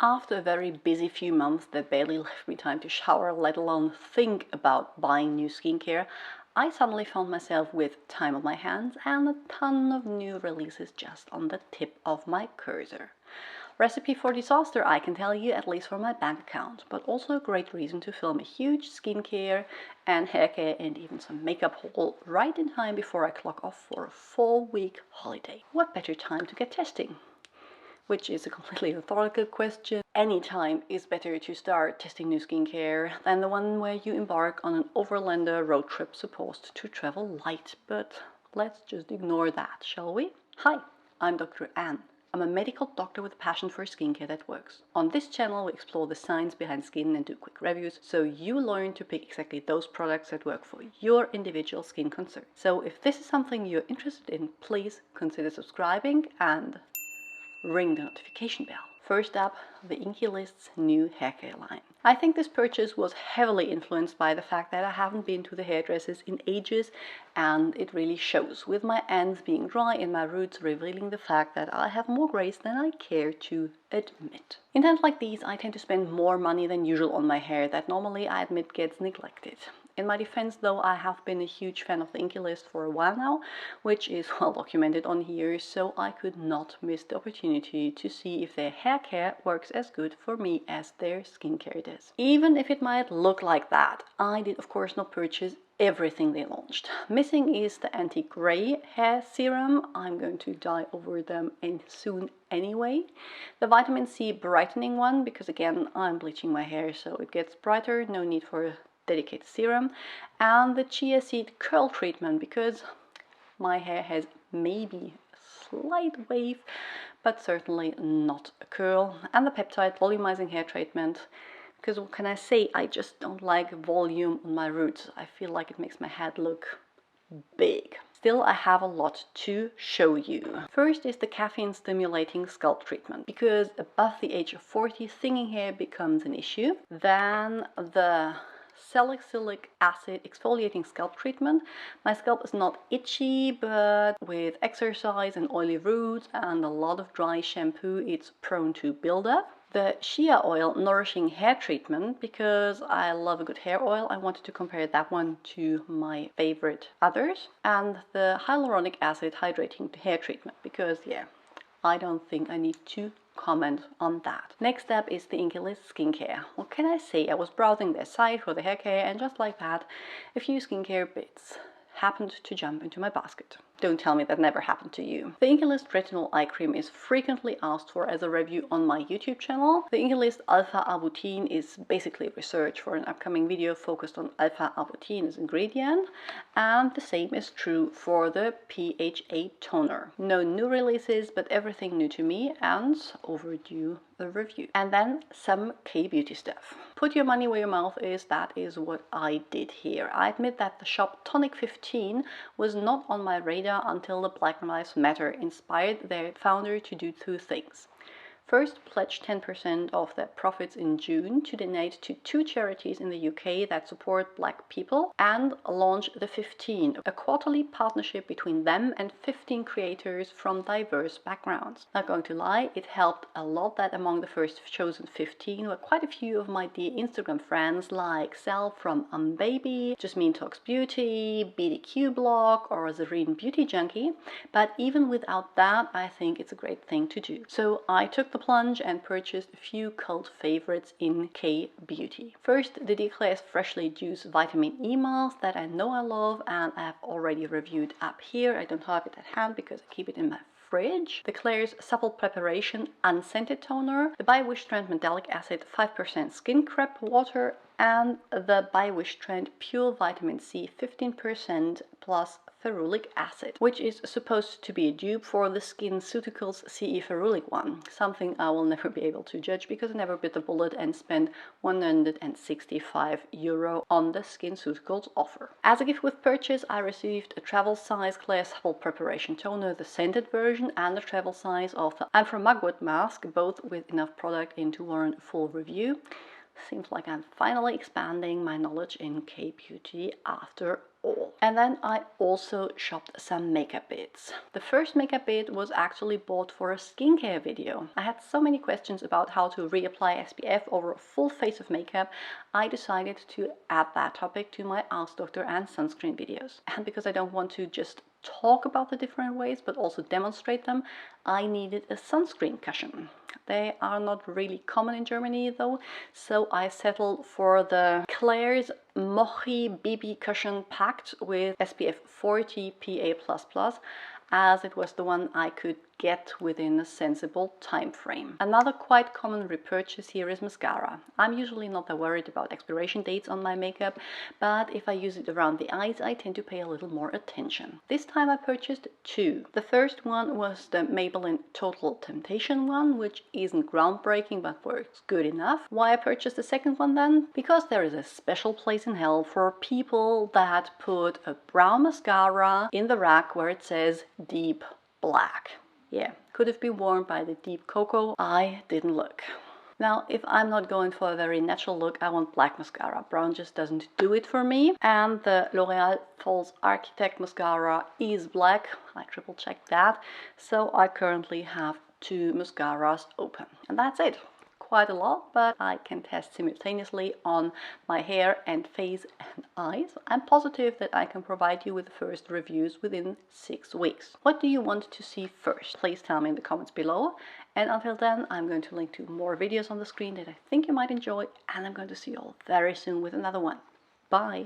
After a very busy few months that barely left me time to shower, let alone think about buying new skincare, I suddenly found myself with time on my hands and a ton of new releases just on the tip of my cursor. Recipe for disaster, I can tell you, at least for my bank account, but also a great reason to film a huge skincare and haircare and even some makeup haul right in time before I clock off for a 4-week holiday. What better time to get testing? Which is a completely rhetorical question. Any time is better to start testing new skincare than the one where you embark on an overlander road trip supposed to travel light. But let's just ignore that, shall we? Hi, I'm Dr. Anne. I'm a medical doctor with a passion for skincare that works. On this channel, we explore the science behind skin and do quick reviews, so you learn to pick exactly those products that work for your individual skin concern. So if this is something you're interested in, please consider subscribing and ring the notification bell. First up, the Inkey List's new haircare line. I think this purchase was heavily influenced by the fact that I haven't been to the hairdressers in ages, and it really shows, with my ends being dry and my roots revealing the fact that I have more grace than I care to admit. In times like these, I tend to spend more money than usual on my hair that normally I admit gets neglected. In my defense, though, I have been a huge fan of the Inkey List for a while now, which is well documented on here, so I could not miss the opportunity to see if their hair care works as good for me as their skincare does. Even if it might look like that, I did of course not purchase everything they launched. Missing is the anti-gray hair serum. I'm going to dye over them soon anyway. The vitamin C brightening one, because again, I'm bleaching my hair so it gets brighter, no need for dedicated serum, and the chia seed curl treatment, because my hair has maybe a slight wave but certainly not a curl, and the peptide volumizing hair treatment, because what can I say, I just don't like volume on my roots. I feel like it makes my head look big. Still, I have a lot to show you. First is the caffeine stimulating scalp treatment, because above the age of 40 thinning hair becomes an issue. Then the salicylic acid exfoliating scalp treatment. My scalp is not itchy, but with exercise and oily roots and a lot of dry shampoo, it's prone to buildup. The shea oil nourishing hair treatment, because I love a good hair oil. I wanted to compare that one to my favorite others. And the hyaluronic acid hydrating hair treatment, because yeah, I don't think I need to comment on that. Next up is the Inkey List skincare. What can I say? I was browsing their site for the hair care, and just like that, a few skincare bits happened to jump into my basket. Don't tell me that never happened to you. The Inkey List Retinol Eye Cream is frequently asked for as a review on my YouTube channel. The Inkey List Alpha Arbutin is basically research for an upcoming video focused on alpha arbutin as ingredient, and the same is true for the PHA toner. No new releases, but everything new to me and overdue a review. And then some K-beauty stuff. Put your money where your mouth is, that is what I did here. I admit that the shop Tonic 15 was not on my radar until the Black Lives Matter inspired their founder to do two things. First, pledge 10% of their profits in June to donate to 2 charities in the UK that support Black people, and launch the 15, a quarterly partnership between them and 15 creators from diverse backgrounds. Not going to lie, it helped a lot that among the first chosen 15 were quite a few of my dear Instagram friends, like Sal from Baby, Jasmine Talks Beauty, BDQ Blog, or Zareen Beauty Junkie. But even without that, I think it's a great thing to do. So I took the plunge and purchased a few cult favorites in K-beauty. First, the klairs freshly juiced vitamin E mask that I know I love and I have already reviewed up here. I don't have it at hand because I keep it in my fridge. The klairs Supple Preparation Unscented Toner, the by wishtrend Mandelic Acid 5% Skin Prep Water, and the by wishtrend Pure Vitamin C 15% plus ferulic acid, which is supposed to be a dupe for the SkinCeuticals CE ferulic one, something I will never be able to judge because I never bit the bullet and spent €165 on the SkinCeuticals offer. As a gift with purchase, I received a travel size klairs Supple Preparation Toner, the scented version, and the travel size of the I'm from Mugwort mask, both with enough product in to warrant a full review. Seems like I'm finally expanding my knowledge in K-beauty after all. And then I also shopped some makeup bits. The first makeup bit was actually bought for a skincare video. I had so many questions about how to reapply SPF over a full face of makeup, I decided to add that topic to my Ask Doctor and sunscreen videos. And because I don't want to just talk about the different ways but also demonstrate them, I needed a sunscreen cushion. They are not really common in Germany though, so I settled for the Klairs Mochi BB cushion packed with SPF 40 PA++, as it was the one I could get within a sensible time frame. Another quite common repurchase here is mascara. I'm usually not that worried about expiration dates on my makeup, but if I use it around the eyes, I tend to pay a little more attention. This time I purchased two. The first one was the Maybelline Total Temptation one, which isn't groundbreaking but works good enough. Why I purchased the second one then? Because there is a special place in hell for people that put a brown mascara in the rack where it says deep black. Yeah, could have been worn by the deep cocoa. I didn't look. Now, if I'm not going for a very natural look, I want black mascara. Brown just doesn't do it for me. And the L'Oreal False Architect mascara is black. I triple checked that. So I currently have two mascaras open. And that's it. Quite a lot, but I can test simultaneously on my hair and face and eyes. I'm positive that I can provide you with the first reviews within 6 weeks. What do you want to see first? Please tell me in the comments below. And until then, I'm going to link to more videos on the screen that I think you might enjoy, and I'm going to see you all very soon with another one. Bye!